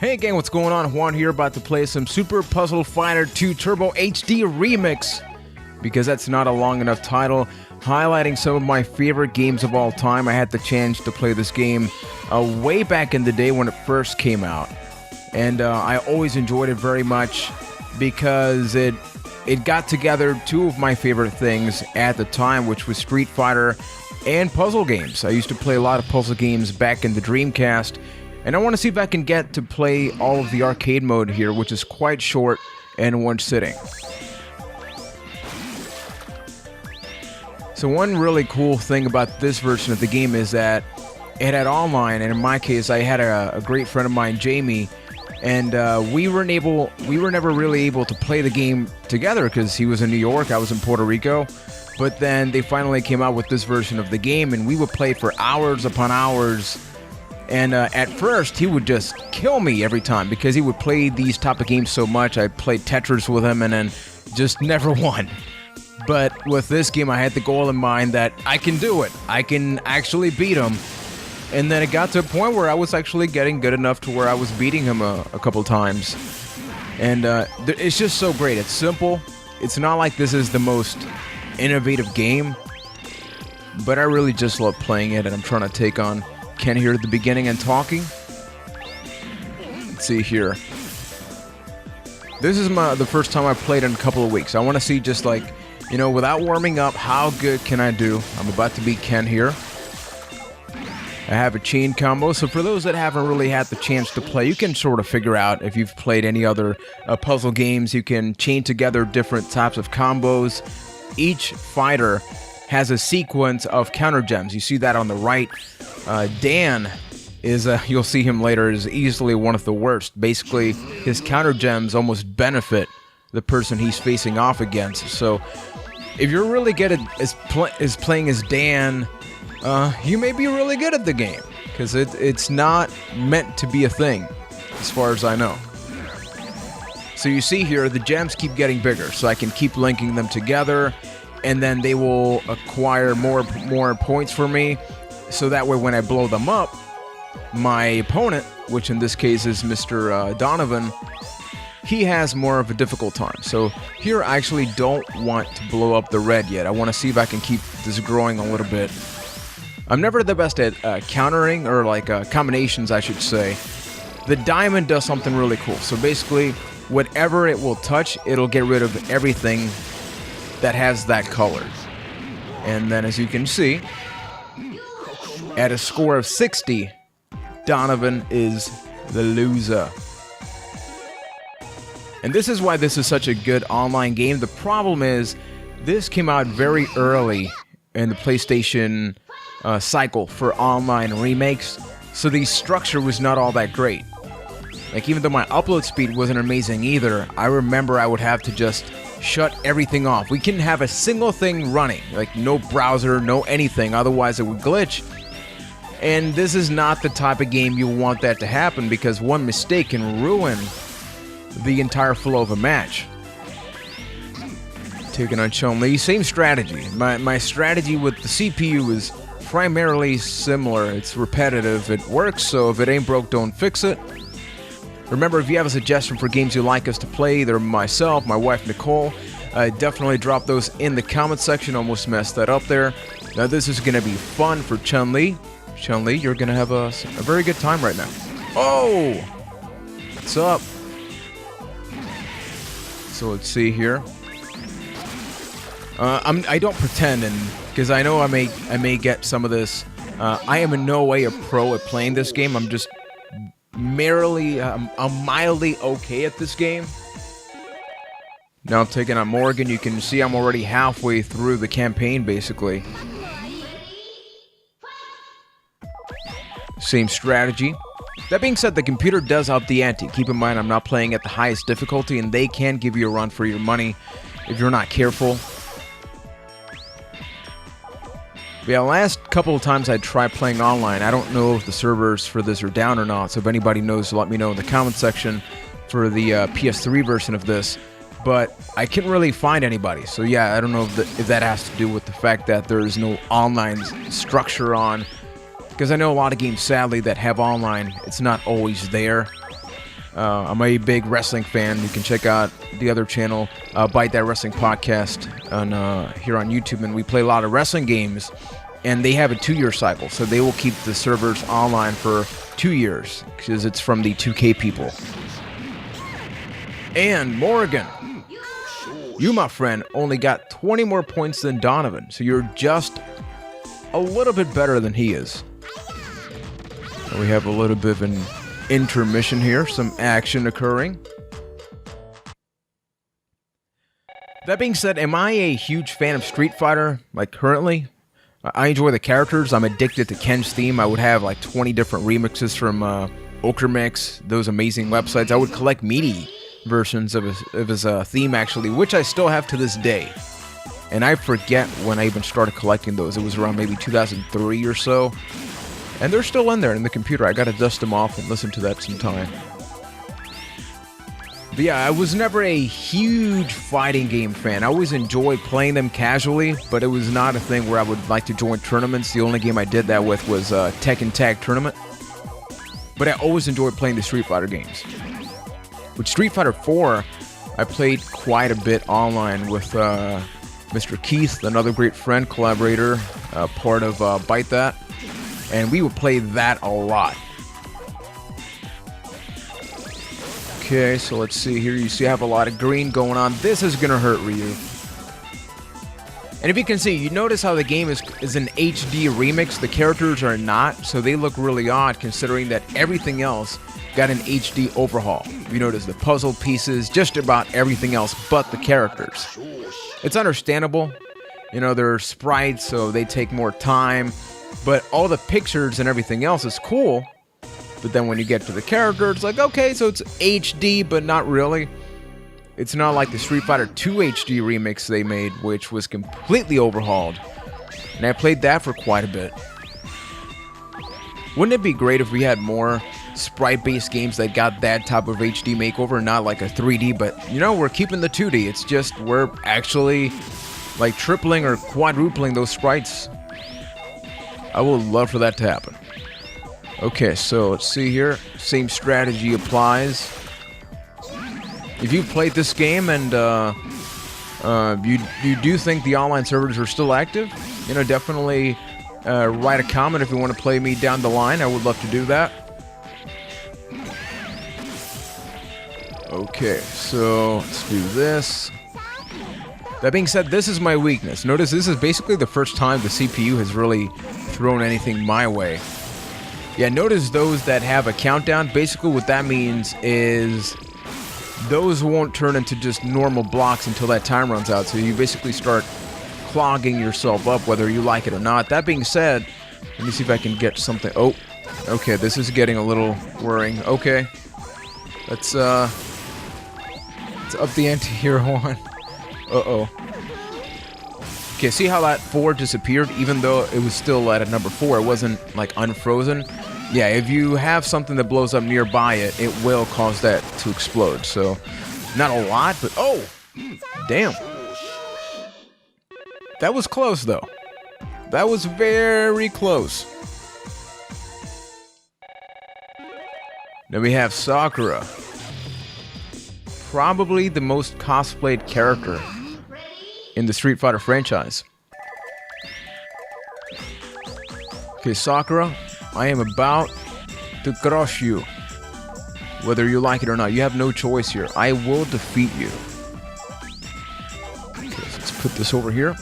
Hey gang, what's going on? Juan here, about to play some Super Puzzle Fighter 2 Turbo HD Remix, because that's not a long enough title, highlighting some of my favorite games of all time. I had the chance to play this game way back in the day when it first came out, and I always enjoyed it very much because it got together two of my favorite things at the time, which was Street Fighter and puzzle games. I used to play a lot of puzzle games back in the Dreamcast, and I want to see if I can get to play all of the arcade mode here, which is quite short in one sitting. So one really cool thing about this version of the game is that it had online, and in my case, I had a great friend of mine, Jamie, and we were never really able to play the game together because he was in New York, I was in Puerto Rico. But then they finally came out with this version of the game, and we would play for hours upon hours. And at first, he would just kill me every time because he would play these type of games so much. I played Tetris with him and then just never won. But with this game, I had the goal in mind that I can do it. I can actually beat him. And then it got to a point where I was actually getting good enough to where I was beating him a couple times. And it's just so great. It's simple. It's not like this is the most innovative game, but I really just love playing it, and I'm trying to take on Ken here at the beginning and talking. Let's see here. This is the first time I've played in a couple of weeks. I want to see just like, you know, without warming up, how good can I do? I'm about to beat Ken here. I have a chain combo, so for those that haven't really had the chance to play, you can sort of figure out if you've played any other puzzle games. You can chain together different types of combos. Each fighter has a sequence of counter gems. You see that on the right. Dan is, you'll see him later, is easily one of the worst. Basically, his counter gems almost benefit the person he's facing off against. So, if you're really good at playing as Dan, you may be really good at the game, because it's not meant to be a thing, as far as I know. So you see here, the gems keep getting bigger, so I can keep linking them together, and then they will acquire more points for me. So that way, when I blow them up, my opponent, which in this case is Mr. Donovan, he has more of a difficult time. So here, I actually don't want to blow up the red yet. I want to see if I can keep this growing a little bit. I'm never the best at countering, or like combinations, I should say. The diamond does something really cool. So basically, whatever it will touch, it'll get rid of everything that has that color. And then, as you can see, at a score of 60, Donovan is the loser. And this is why this is such a good online game. The problem is, this came out very early in the PlayStation cycle for online remakes, so the structure was not all that great. Like, even though my upload speed wasn't amazing either, I remember I would have to just shut everything off. We couldn't have a single thing running, like no browser, no anything, otherwise it would glitch. And this is not the type of game you want that to happen, because one mistake can ruin the entire flow of a match. Taking on Chun-Li, same strategy. My strategy with the CPU is primarily similar. It's repetitive, it works, so if it ain't broke, don't fix it. Remember, if you have a suggestion for games you'd like us to play, either myself, my wife Nicole, definitely drop those in the comment section. Almost messed that up there. Now this is going to be fun for Chun-Li. Chun-Li, you're going to have a very good time right now. Oh! What's up? So let's see here. I don't pretend, and because I know I may get some of this. I am in no way a pro at playing this game. I'm just I'm mildly okay at this game. Now I'm taking on Morrigan. You can see I'm already halfway through the campaign, basically. Same strategy. That being said, the computer does up the ante. Keep in mind, I'm not playing at the highest difficulty, and they can give you a run for your money if you're not careful. Yeah, last couple of times I tried playing online, I don't know if the servers for this are down or not, so if anybody knows, let me know in the comment section for the PS3 version of this. But I couldn't really find anybody, so yeah, I don't know if that has to do with the fact that there is no online structure on, because I know a lot of games, sadly, that have online, it's not always there. I'm a big wrestling fan. You can check out the other channel, Bite That Wrestling Podcast, here on YouTube, and we play a lot of wrestling games, and they have a 2-year cycle, so they will keep the servers online for 2 years, because it's from the 2K people. And Morrigan, you, my friend, only got 20 more points than Donovan, so you're just a little bit better than he is. And we have a little bit of an intermission here, some action occurring. That being said, am I a huge fan of Street Fighter, like currently? I enjoy the characters. I'm addicted to Ken's theme. I would have like 20 different remixes from Okrmix, those amazing websites. I would collect MIDI versions of his theme, actually, which I still have to this day. And I forget when I even started collecting those. It was around maybe 2003 or so. And they're still in there in the computer. I gotta dust them off and listen to that sometime. But yeah, I was never a huge fighting game fan. I always enjoyed playing them casually, but it was not a thing where I would like to join tournaments. The only game I did that with was Tekken Tag Tournament. But I always enjoyed playing the Street Fighter games. With Street Fighter 4, I played quite a bit online with Mr. Keith, another great friend, collaborator, part of Bite That. And we would play that a lot. Okay, so let's see here. You see I have a lot of green going on. This is going to hurt Ryu. And if you can see, you notice how the game is an HD remix. The characters are not, so they look really odd considering that everything else got an HD overhaul. You notice the puzzle pieces, just about everything else but the characters. It's understandable. You know, they're sprites, so they take more time. But all the pictures and everything else is cool. But then when you get to the character, it's like, okay, so it's HD, but not really. It's not like the Street Fighter 2 HD remix they made, which was completely overhauled. And I played that for quite a bit. Wouldn't it be great if we had more sprite-based games that got that type of HD makeover, not like a 3D, but, you know, we're keeping the 2D. It's just we're actually, like, tripling or quadrupling those sprites. I would love for that to happen. Okay, so let's see here. Same strategy applies. If you've played this game and you do think the online servers are still active, you know, definitely write a comment if you want to play me down the line. I would love to do that. Okay, so let's do this. That being said, this is my weakness. Notice this is basically the first time the CPU has really thrown anything my way. Yeah, notice those that have a countdown. Basically what that means is those won't turn into just normal blocks until that time runs out. So you basically start clogging yourself up whether you like it or not. That being said, let me see if I can get something. Oh, okay, this is getting a little worrying. Okay, let's up the ante here, Juan. Uh-oh. Okay, see how that 4 disappeared? Even though it was still at a number 4, it wasn't, like, unfrozen. Yeah, if you have something that blows up nearby it, it will cause that to explode. So, not a lot, but... Oh! Damn. That was close, though. That was very close. Then we have Sakura. Probably the most cosplayed character in the Street Fighter franchise. Okay, Sakura, I am about to crush you. Whether you like it or not, you have no choice here. I will defeat you. Okay, so let's put this over here.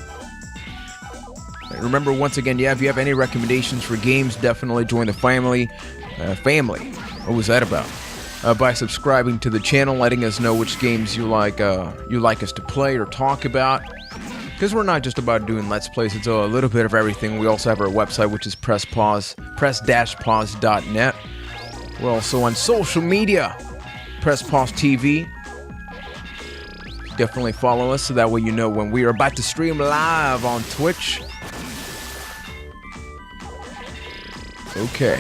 And remember, once again, yeah, if you have any recommendations for games, definitely join the family. What was that about? By subscribing to the channel, letting us know which games you like us to play or talk about. Because we're not just about doing Let's Plays, it's a little bit of everything. We also have our website, which is press-pause.net. We're also on social media, Press Pause TV. Definitely follow us so that way you know when we are about to stream live on Twitch. Okay.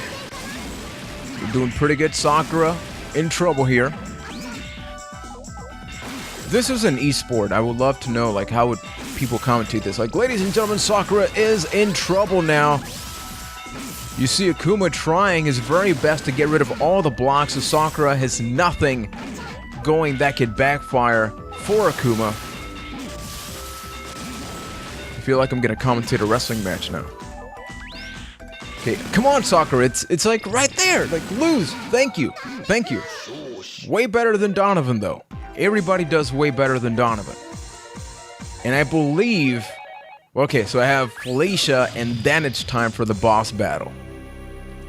We're doing pretty good. Sakura in trouble here. This is an esport. I would love to know, like, how would people commentate this? Like, ladies and gentlemen, Sakura is in trouble now. You see Akuma trying his very best to get rid of all the blocks, so Sakura has nothing going that could backfire for Akuma. I feel like I'm gonna commentate a wrestling match now. Okay, come on, Sakura, it's like right there, like lose, thank you. Way better than Donovan though. Everybody does way better than Donovan. And I believe, okay, so I have Felicia and then it's time for the boss battle.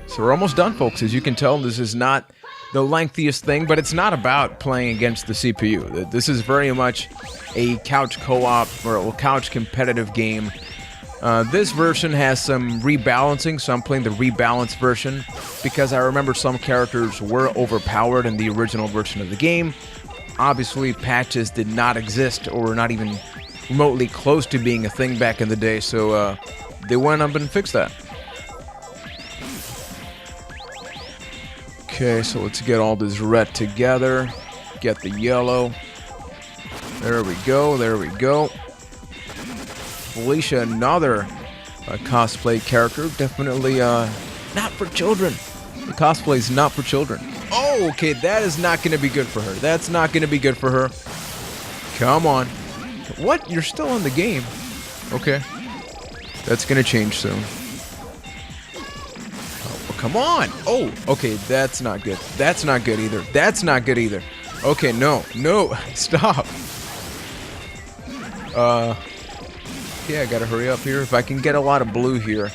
So we're almost done, folks. As you can tell, this is not the lengthiest thing, but it's not about playing against the CPU. This is very much a couch co-op or a couch competitive game. This version has some rebalancing, so I'm playing the rebalanced version because I remember some characters were overpowered in the original version of the game. Obviously, patches did not exist or were not even remotely close to being a thing back in the day, so they went up and fixed that. Okay, so let's get all this red together. Get the yellow. There we go, there we go. Felicia, another cosplay character. Definitely not for children. The cosplay is not for children. Oh, okay, that is not going to be good for her. That's not going to be good for her. Come on. What? You're still in the game. Okay. That's going to change soon. Come on! Oh, okay, that's not good. That's not good either. That's not good either. Okay, no, stop. Yeah, I gotta hurry up here. If I can get a lot of blue here,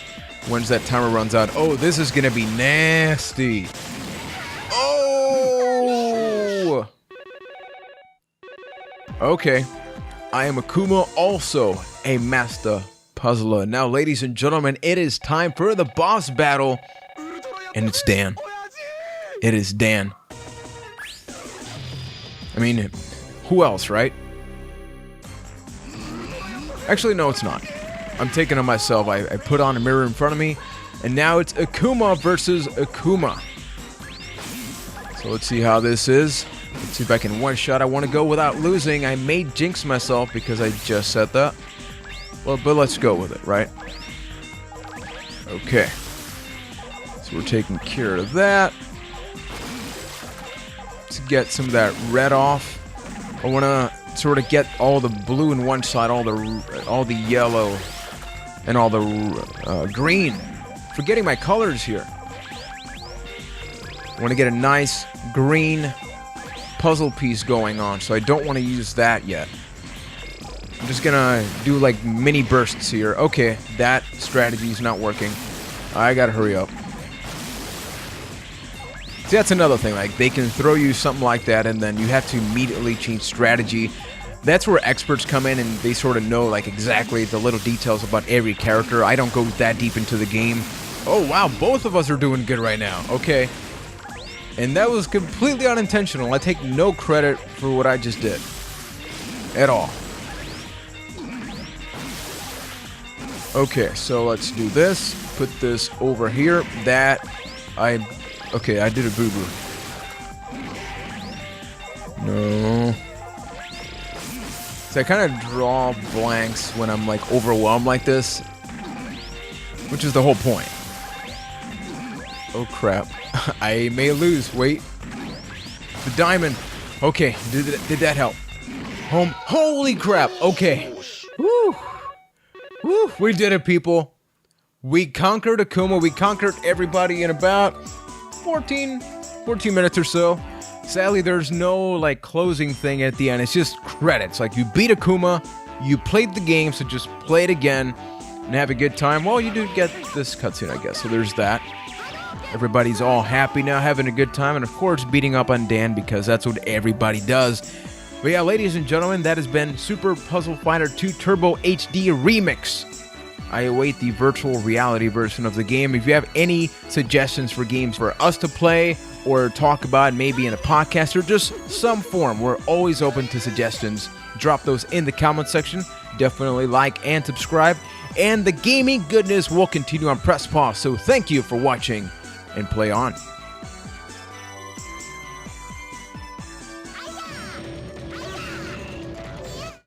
once that timer runs out. Oh, this is gonna be nasty. Oh! Okay, I am Akuma, also a master puzzler. Now, ladies and gentlemen, it is time for the boss battle. And it's Dan. It is Dan. I mean, who else, right? Actually, no, it's not. I'm taking it myself. I put on a mirror in front of me, and now it's Akuma versus Akuma. So let's see how this is. Let's see if I can one-shot. I want to go without losing. I may jinx myself because I just said that. Well, but let's go with it, right? Okay. So we're taking care of that. To get some of that red off, I want to sort of get all the blue in one side, all the yellow, and all the green. Forgetting my colors here. I want to get a nice green puzzle piece going on, so I don't want to use that yet. I'm just gonna do like mini bursts here. Okay, that strategy is not working. I gotta hurry up. See, that's another thing, like, they can throw you something like that, and then you have to immediately change strategy. That's where experts come in, and they sort of know, like, exactly the little details about every character. I don't go that deep into the game. Oh, wow, both of us are doing good right now. Okay. And that was completely unintentional. I take no credit for what I just did. At all. Okay, so let's do this. Put this over here. Okay, I did a boo-boo. No. So I kind of draw blanks when I'm like overwhelmed like this, which is the whole point. Oh crap. I may lose. Wait. The diamond. Okay, did that help? Holy crap. Okay. Woo. Woo. We did it, people. We conquered Akuma. We conquered everybody in about 14 minutes or so. Sadly, there's no like closing thing at the end. It's just credits. Like, you beat Akuma, you played the game, so just play it again and have a good time. Well, you do get this cutscene, I guess. So there's that. Everybody's all happy now, having a good time, and of course beating up on Dan because that's what everybody does. But yeah, ladies and gentlemen, that has been Super Puzzle Fighter 2 Turbo HD Remix. I await the virtual reality version of the game. If you have any suggestions for games for us to play or talk about, maybe in a podcast or just some form, we're always open to suggestions. Drop those in the comment section. Definitely like and subscribe. And the gaming goodness will continue on Press Pause. So thank you for watching and play on.